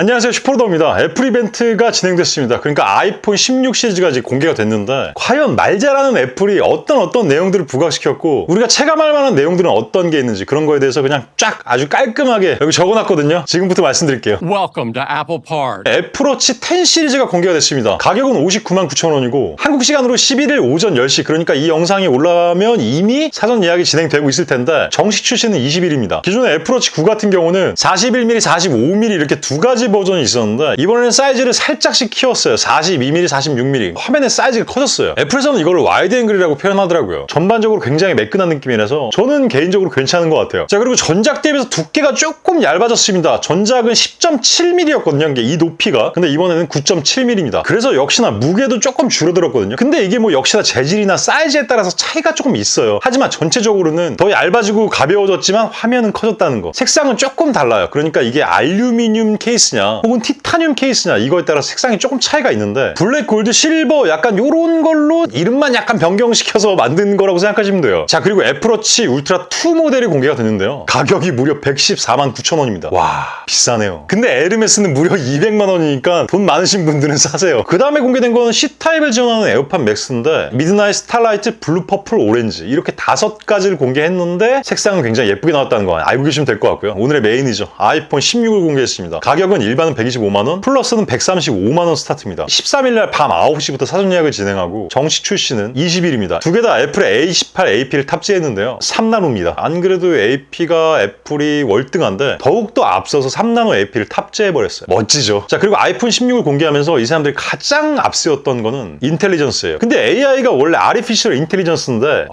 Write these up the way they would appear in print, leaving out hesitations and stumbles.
안녕하세요, 슈퍼로더입니다. 애플 이벤트가 진행됐습니다. 그러니까 아이폰 16 시리즈가 이제 공개가 됐는데 과연 말 잘하는 애플이 어떤 내용들을 부각시켰고 우리가 체감할 만한 내용들은 어떤 게 있는지 그런 거에 대해서 그냥 쫙 아주 깔끔하게 여기 적어놨거든요. 지금부터 말씀드릴게요. Welcome to Apple Park. 애플워치 10 시리즈가 공개가 됐습니다. 가격은 59만 9천 원이고 한국 시간으로 11일 오전 10시, 그러니까 이 영상이 올라가면 이미 사전 예약이 진행되고 있을 텐데 정식 출시는 20일입니다. 기존의 애플워치 9 같은 경우는 41mm, 45mm 이렇게 두 가지 버전이 있었는데 이번에는 사이즈를 살짝씩 키웠어요. 42mm, 46mm. 화면의 사이즈가 커졌어요. 애플에서는 이걸 와이드 앵글이라고 표현하더라고요. 전반적으로 굉장히 매끈한 느낌이라서 저는 개인적으로 괜찮은 것 같아요. 자, 그리고 전작 대비해서 두께가 조금 얇아졌습니다. 전작은 10.7mm였거든요. 이 높이가. 근데 이번에는 9.7mm입니다. 그래서 역시나 무게도 조금 줄어들었거든요. 근데 이게 뭐 역시나 재질이나 사이즈에 따라서 차이가 조금 있어요. 하지만 전체적으로는 더 얇아지고 가벼워졌지만 화면은 커졌다는 거. 색상은 조금 달라요. 그러니까 이게 알루미늄 케이스냐 혹은 티타늄 케이스냐 이거에 따라 색상이 조금 차이가 있는데 블랙, 골드, 실버 약간 요런 걸로 이름만 약간 변경시켜서 만든 거라고 생각하시면 돼요. 자, 그리고 애플워치 울트라 2 모델이 공개가 됐는데요. 가격이 무려 114만 9천 원입니다. 와, 비싸네요. 근데 에르메스는 무려 200만 원이니까 돈 많으신 분들은 사세요. 그 다음에 공개된 거는 C타입을 지원하는 에어팟 맥스인데 미드나잇, 스타라이트, 블루, 퍼플, 오렌지 이렇게 5가지를 공개했는데 색상은 굉장히 예쁘게 나왔다는 거 알고 계시면 될 것 같고요. 오늘의 메인이죠. 아이폰 16을 공개했습니다. 가격은 일반은 125만 원, 플러스는 135만 원 스타트입니다. 13일날 밤 9시부터 사전 예약을 진행하고 정식 출시는 20일입니다. 두 개 다 애플의 A18, AP를 탑재했는데요. 3나노입니다. 안 그래도 AP가 애플이 월등한데 더욱더 앞서서 3나노 AP를 탑재해버렸어요. 멋지죠? 자, 그리고 아이폰 16을 공개하면서 이 사람들이 가장 앞세웠던 거는 인텔리전스예요. 근데 AI가 원래 아티피셜 인텔리전스인데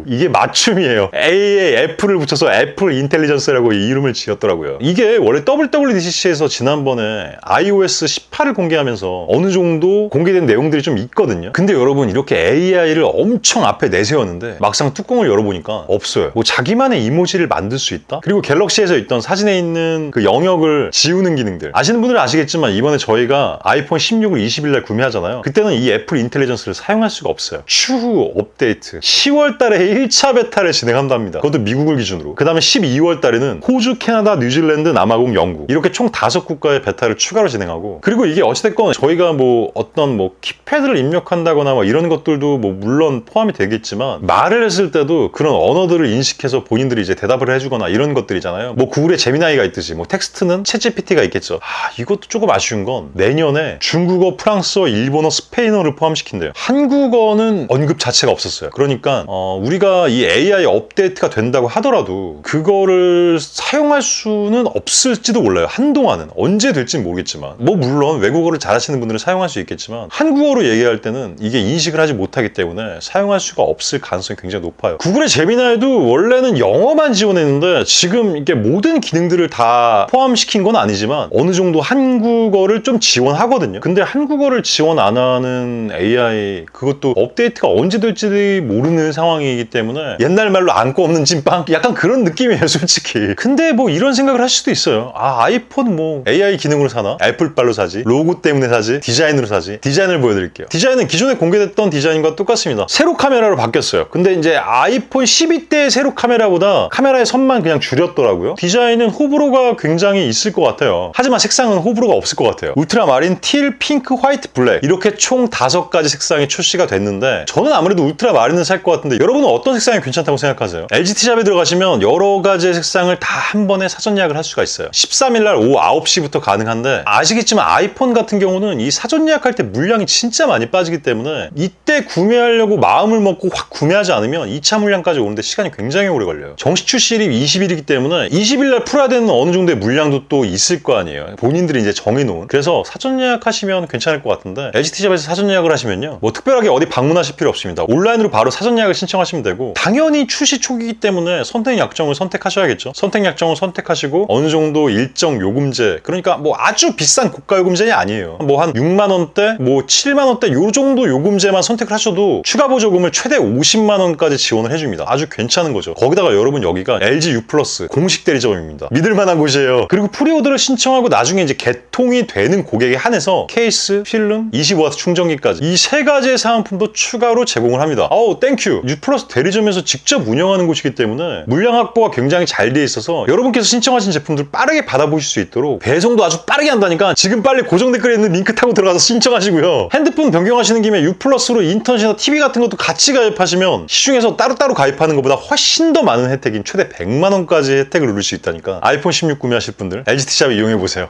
이게 맞춤이에요. A에 F를 붙여서 애플 인텔리전스라고 이 이름을 지었더라고요. 이게 원래 WWDC에서 지난번에 iOS 18을 공개하면서 어느 정도 공개된 내용들이 좀 있거든요. 근데 여러분, 이렇게 AI를 엄청 앞에 내세웠는데 막상 뚜껑을 열어보니까 없어요. 뭐 자기만의 이모지를 만들 수 있다? 그리고 갤럭시에서 있던 사진에 있는 그 영역을 지우는 기능들, 아시는 분들은 아시겠지만 이번에 저희가 아이폰 16을 20일날 구매하잖아요. 그때는 이 애플 인텔리전스를 사용할 수가 없어요. 추후 업데이트 10월 달에 1차 베타를 진행한답니다. 그것도 미국을 기준으로. 그 다음에 12월 달에는 호주, 캐나다, 뉴질랜드, 남아공, 영국 이렇게 총 5국가의 베타를 추가로 진행하고, 그리고 이게 어찌됐건 저희가 뭐 어떤 뭐 키패드를 입력한다거나 뭐 이런 것들도 뭐 물론 포함이 되겠지만 말을 했을 때도 그런 언어들을 인식해서 본인들이 이제 대답을 해주거나 이런 것들이잖아요. 뭐 구글에 제미나이가 있듯이 뭐 텍스트는 챗GPT가 있겠죠. 이것도 조금 아쉬운 건 내년에 중국어, 프랑스어, 일본어, 스페인어를 포함시킨대요. 한국어는 언급 자체가 없었어요. 그러니까 우리가 이 AI 업데이트가 된다고 하더라도 그거를 사용할 수는 없을지도 몰라요. 한동안은. 언제 될지는 모르겠지만, 뭐 물론 외국어를 잘하시는 분들은 사용할 수 있겠지만 한국어로 얘기할 때는 이게 인식을 하지 못하기 때문에 사용할 수가 없을 가능성이 굉장히 높아요. 구글의 제미나이도 원래는 영어만 지원했는데 지금 이게 모든 기능들을 다 포함시킨 건 아니지만 어느 정도 한국어를 좀 지원하거든요. 근데 한국어를 지원 안 하는 AI, 그것도 업데이트가 언제 될지 모르는 상황이기 때문에 옛날 말로 안고 없는 찐빵? 약간 그런 느낌이에요, 솔직히. 근데 뭐 이런 생각을 할 수도 있어요. 아이폰 뭐 AI 기능으로 사나? 애플빨로 사지? 로고 때문에 사지? 디자인으로 사지? 디자인을 보여드릴게요. 디자인은 기존에 공개됐던 디자인과 똑같습니다. 세로 카메라로 바뀌었어요. 근데 이제 아이폰 12대 세로 카메라보다 카메라의 선만 그냥 줄였더라고요. 디자인은 호불호가 굉장히 있을 것 같아요. 하지만 색상은 호불호가 없을 것 같아요. 울트라 마린, 틸, 핑크, 화이트, 블랙 이렇게 총 5가지 색상이 출시가 됐는데 저는 아무래도 울트라 마린을 살 것 같은데 여러분은 어떤 색상이 괜찮다고 생각하세요? LGT샵에 들어가시면 여러 가지의 색상을 다 한 번에 사전 예약을 할 수가 있어요. 13일날 오후 9시부터 가능한데 아시겠지만 아이폰 같은 경우는 이 사전 예약할 때 물량이 진짜 많이 빠지기 때문에 이때 구매하려고 마음을 먹고 확 구매하지 않으면 2차 물량까지 오는데 시간이 굉장히 오래 걸려요. 정식 출시일이 20일이기 때문에 20일날 풀어야 되는 어느 정도의 물량도 또 있을 거 아니에요. 본인들이 이제 정해놓은. 그래서 사전 예약하시면 괜찮을 것 같은데 LGT샵에서 사전 예약을 하시면요, 뭐 특별하게 어디 방문하실 필요 없습니다. 온라인으로 바로 사전 예약을 신청하시면 되고, 당연히 출시 초기이기 때문에 선택 약정을 선택하셔야겠죠. 선택 약정을 선택하시고 어느 정도 일정 요금제, 그러니까 뭐 아주 비싼 고가 요금제는 아니에요. 뭐 한 6만 원대, 뭐 7만 원대 요 정도 요금제만 선택을 하셔도 추가 보조금을 최대 50만 원까지 지원을 해줍니다. 아주 괜찮은 거죠. 거기다가 여러분, 여기가 LG U 플러스 공식 대리점입니다. 믿을만한 곳이에요. 그리고 프리오더를 신청하고 나중에 이제 개통이 되는 고객에 한해서 케이스, 필름, 25W 충전기까지 이 3가지의 사은품도 추가로 제공을 합니다. 땡큐. U 플러스 대리점에서 직접 운영하는 곳이기 때문에 물량 확보가 굉장히 잘 돼 있어서 여러분께서 신청하신 제품들 빠르게 받아보실 수 있도록 배송 배송도 아주 빠르게 한다니까 지금 빨리 고정 댓글에 있는 링크 타고 들어가서 신청하시고요. 핸드폰 변경하시는 김에 U 플러스로 인터넷이나 TV 같은 것도 같이 가입하시면 시중에서 따로따로 가입하는 것보다 훨씬 더 많은 혜택인 최대 100만 원까지 혜택을 누릴 수 있다니까 아이폰 16 구매하실 분들 LGT샵 이용해보세요.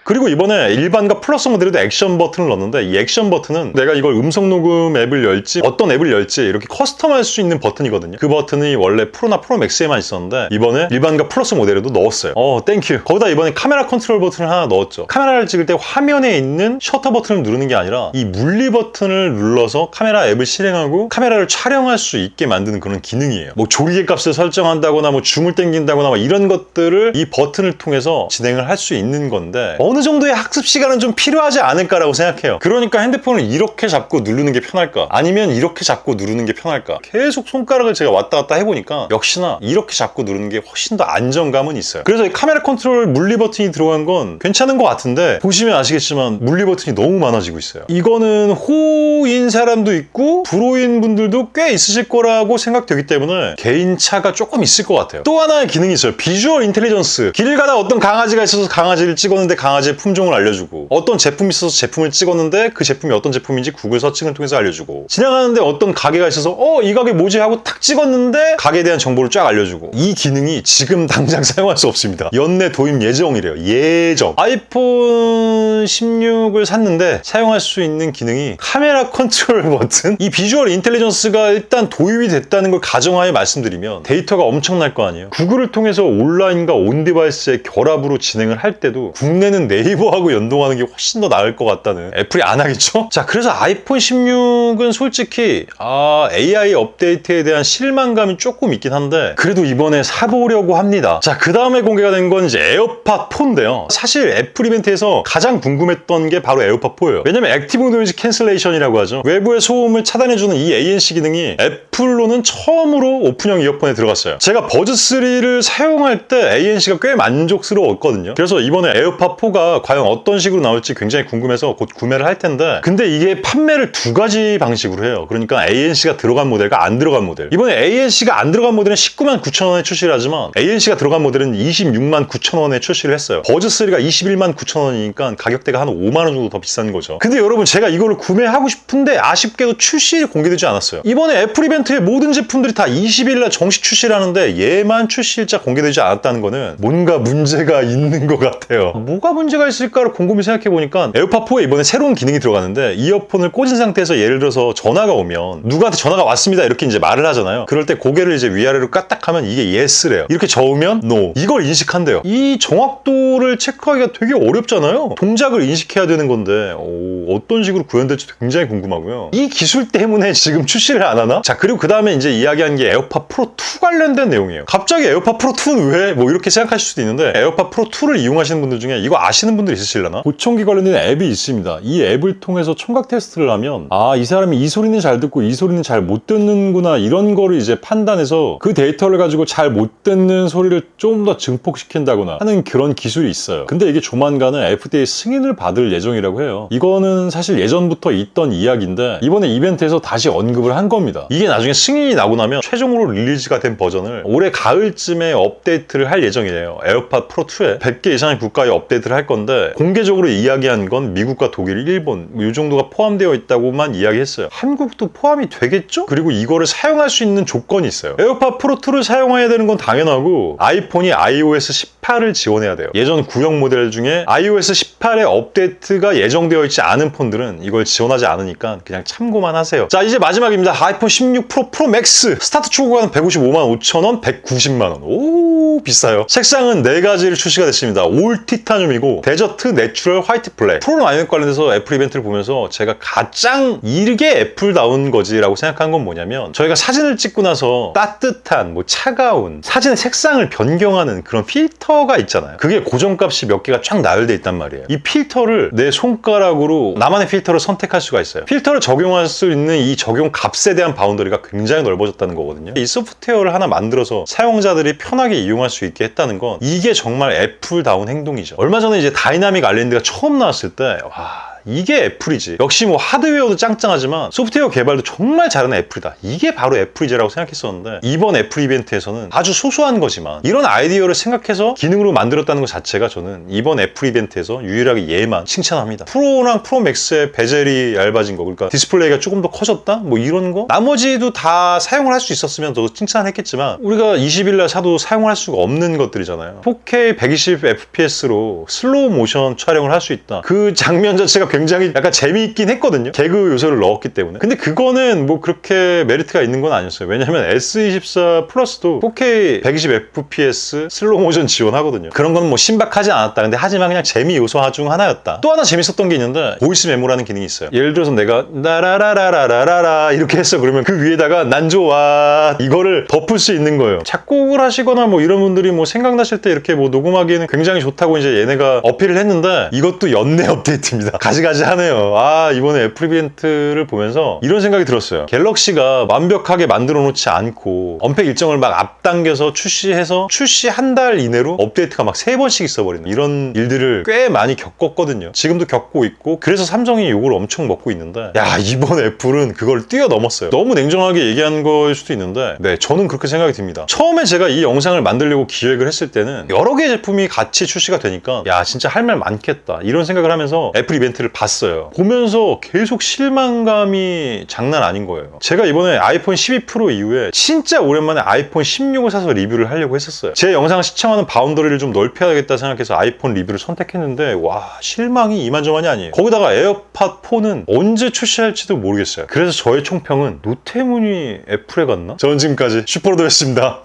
그리고 이번에 일반과 플러스 모델에도 액션 버튼을 넣었는데 이 액션 버튼은 내가 이걸 음성 녹음 앱을 열지 어떤 앱을 열지 이렇게 커스텀할 수 있는 버튼이거든요. 그 버튼이 원래 프로나 프로 맥스에만 있었는데 이번에 일반과 플러스 모델에도 넣었어요. 땡큐. 거기다 이번에 카메라 컨트롤 버튼을 하나 넣었죠. 카메라를 찍을 때 화면에 있는 셔터 버튼을 누르는 게 아니라 이 물리 버튼을 눌러서 카메라 앱을 실행하고 카메라를 촬영할 수 있게 만드는 그런 기능이에요. 뭐 조리개 값을 설정한다거나 뭐 줌을 당긴다거나 뭐 이런 것들을 이 버튼을 통해서 진행을 할 수 있는 건데 어느 정도의 학습 시간은 좀 필요하지 않을까라고 생각해요. 그러니까 핸드폰을 이렇게 잡고 누르는 게 편할까? 아니면 이렇게 잡고 누르는 게 편할까? 계속 손가락을 제가 왔다 갔다 해보니까 역시나 이렇게 잡고 누르는 게 훨씬 더 안정감은 있어요. 그래서 이 카메라 컨트롤 물리 버튼이 들어간 건 괜찮은 것 같은데 보시면 아시겠지만 물리 버튼이 너무 많아지고 있어요. 이거는 호인 사람도 있고 불호인 분들도 꽤 있으실 거라고 생각되기 때문에 개인차가 조금 있을 것 같아요. 또 하나의 기능이 있어요. 비주얼 인텔리전스. 길을 가다 어떤 강아지가 있어서 강아지를 찍었는데 강아지의 품종을 알려주고 어떤 제품이 있어서 제품을 찍었는데 그 제품이 어떤 제품인지 구글 서칭을 통해서 알려주고 지나가는데 어떤 가게가 있어서 이 가게 뭐지 하고 탁 찍었는데 가게에 대한 정보를 쫙 알려주고 이 기능이 지금 당장 사용할 수 없습니다. 연내 도입 예정이래요. 예정. 아이폰 16을 샀는데 사용할 수 있는 기능이 카메라 컨트롤 버튼 이 비주얼 인텔리전스가 일단 도입이 됐다는 걸 가정하에 말씀드리면 데이터가 엄청날 거 아니에요. 구글을 통해서 온라인과 온디바이스의 결합으로 진행을 할 때도 국내는 네이버하고 연동하는 게 훨씬 더 나을 것 같다는 애플이 안 하겠죠? 자, 그래서 아이폰 16은 솔직히 AI 업데이트에 대한 실망감이 조금 있긴 한데 그래도 이번에 사보려고 합니다. 자, 그 다음에 공개가 된 건 이제 에어팟 4인데요. 사실 애플 이벤트에서 가장 궁금했던 게 바로 에어팟 4예요. 왜냐면 액티브 노이즈 캔슬레이션이라고 하죠. 외부의 소음을 차단해주는 이 ANC 기능이 애플로는 처음으로 오픈형 이어폰에 들어갔어요. 제가 버즈 3를 사용할 때 ANC가 꽤 만족스러웠거든요. 그래서 이번에 에어팟 4가 과연 어떤 식으로 나올지 굉장히 궁금해서 곧 구매를 할 텐데 근데 이게 판매를 두 가지 방식으로 해요. 그러니까 ANC가 들어간 모델과 안 들어간 모델. 이번에 ANC가 안 들어간 모델은 19만 9천 원에 출시를 하지만 ANC가 들어간 모델은 26만 9천 원에 출시를 했어요. 버즈 3가 21만 9천 원이니까 가격대가 한 5만 원 정도 더 비싼 거죠. 근데 여러분 제가 이거를 구매하고 싶은데 아쉽게도 출시일이 공개되지 않았어요. 이번에 애플 이벤트의 모든 제품들이 다 20일날 정식 출시를 하는데 얘만 출시일자 공개되지 않았다는 거는 뭔가 문제가 있는 것 같아요. 뭐가 문제가 있을까를 곰곰이 생각해보니까 에어팟 4에 이번에 새로운 기능이 들어가는데 이어폰을 꽂은 상태에서 예를 들어서 전화가 오면 누구한테 전화가 왔습니다 이렇게 이제 말을 하잖아요. 그럴 때 고개를 이제 위아래로 까딱하면 이게 yes래요. 이렇게 저으면 no. 이걸 인식한대요. 이 정확도를 체크하기가 되게 어렵잖아요. 동작을 인식해야 되는 건데 어떤 식으로 구현될지 굉장히 궁금하고요. 이 기술 때문에 지금 출시를 안 하나? 자, 그리고 그 다음에 이제 이야기한 게 에어팟 프로 2 관련된 내용이에요. 갑자기 에어팟 프로 2는 왜? 뭐 이렇게 생각하실 수도 있는데 에어팟 프로 2를 이용하시는 분들 중에 이거 아시는 분들 있으시려나? 보청기 관련된 앱이 있습니다. 이 앱을 통해서 청각 테스트를 하면 이 사람이 이 소리는 잘 듣고 이 소리는 잘 못 듣는구나 이런 거를 이제 판단해서 그 데이터를 가지고 잘 못 듣는 소리를 좀 더 증폭시킨다거나 하는 그런 기술이 있어요. 근데 이게 조만간은 FDA 승인을 받을 예정이라고 해요. 이거는 사실 예전부터 있던 이야기인데 이번에 이벤트에서 다시 언급을 한 겁니다. 이게 나중에 승인이 나고 나면 최종으로 릴리즈가 된 버전을 올해 가을쯤에 업데이트를 할 예정이에요. 에어팟 프로 2에 100개 이상의 국가에 업데이트를 할 건데 공개적으로 이야기한 건 미국과 독일, 일본 이 정도가 포함되어 있다고만 이야기했어요. 한국도 포함이 되겠죠? 그리고 이거를 사용할 수 있는 조건이 있어요. 에어팟 프로 2를 사용해야 되는 건 당연하고 아이폰이 iOS 18을 지원해야 돼요. 예전 구형 모델 중에 iOS 18의 업데이트가 예정되어 있지 않은 폰들은 이걸 지원하지 않으니까 그냥 참고만 하세요. 자, 이제 마지막입니다. 아이폰 16 프로 맥스 스타트 초구가는 155만 5천 원, 190만 원. 오, 비싸요. 색상은 4가지를 출시가 됐습니다. 올 티타늄이고 데저트, 내추럴, 화이트 블랙. 프로 라인업 관련해서 애플 이벤트를 보면서 제가 가장 이게 애플다운 거지라고 생각한 건 뭐냐면 저희가 사진을 찍고 나서 따뜻한, 뭐 차가운 사진의 색상을 변경하는 그런 필터가 있잖아요. 그게 고정값이 몇 개가 쫙 나열돼 있단 말이에요. 이 필터를 내 손가락으로 나만의 필터를 선택할 수가 있어요. 필터를 적용할 수 있는 이 적용 값에 대한 바운더리가 굉장히 넓어졌다는 거거든요. 이 소프트웨어를 하나 만들어서 사용자들이 편하게 이용할 수 있게 했다는 건 이게 정말 애플다운 행동이죠. 얼마 전에 이제 다이나믹 아일랜드가 처음 나왔을 때 이게 애플이지. 역시 뭐 하드웨어도 짱짱하지만 소프트웨어 개발도 정말 잘하는 애플이다. 이게 바로 애플이지라고 생각했었는데 이번 애플 이벤트에서는 아주 소소한 거지만 이런 아이디어를 생각해서 기능으로 만들었다는 것 자체가 저는 이번 애플 이벤트에서 유일하게 얘만 칭찬합니다. 프로랑 프로 맥스의 베젤이 얇아진 거, 그러니까 디스플레이가 조금 더 커졌다? 뭐 이런 거? 나머지도 다 사용을 할 수 있었으면 저도 칭찬했겠지만 우리가 20일날 사도 사용을 할 수가 없는 것들이잖아요. 4K 120fps로 슬로우 모션 촬영을 할 수 있다. 그 장면 자체가 굉장히 약간 재미있긴 했거든요. 개그 요소를 넣었기 때문에. 근데 그거는 뭐 그렇게 메리트가 있는 건 아니었어요. 왜냐면 S24 플러스도 4K 120fps 슬로우 모션 지원하거든요. 그런 건 뭐 신박하지 않았다. 근데 하지만 그냥 재미 요소 중 하나였다. 또 하나 재밌었던 게 있는데 보이스 메모라는 기능이 있어요. 예를 들어서 내가 나라라라라라라 이렇게 했어. 그러면 그 위에다가 난 좋아 이거를 덮을 수 있는 거예요. 작곡을 하시거나 뭐 이런 분들이 뭐 생각나실 때 이렇게 뭐 녹음하기에는 굉장히 좋다고 이제 얘네가 어필을 했는데 이것도 연내 업데이트입니다. 가지가지 하네요. 아, 이번에 애플 이벤트를 보면서 이런 생각이 들었어요. 갤럭시가 완벽하게 만들어 놓지 않고 언팩 일정을 막 앞당겨서 출시해서 출시 한 달 이내로 업데이트가 막 3번씩 있어버리는 이런 일들을 꽤 많이 겪었거든요. 지금도 겪고 있고 그래서 삼성이 욕을 엄청 먹고 있는데 야, 이번 애플은 그걸 뛰어넘었어요. 너무 냉정하게 얘기한 거일 수도 있는데 네, 저는 그렇게 생각이 듭니다. 처음에 제가 이 영상을 만들려고 기획을 했을 때는 여러 개의 제품이 같이 출시가 되니까 야, 진짜 할 말 많겠다 이런 생각을 하면서 애플 이벤트를 봤어요. 보면서 계속 실망감이 장난 아닌 거예요. 제가 이번에 아이폰 12 프로 이후에 진짜 오랜만에 아이폰 16을 사서 리뷰를 하려고 했었어요. 제 영상을 시청하는 바운더리를 좀 넓혀야겠다 생각해서 아이폰 리뷰를 선택했는데 와, 실망이 이만저만이 아니에요. 거기다가 에어팟 4는 언제 출시할지도 모르겠어요. 그래서 저의 총평은 노태문이 애플에 갔나? 저는 지금까지 슈퍼로드였습니다.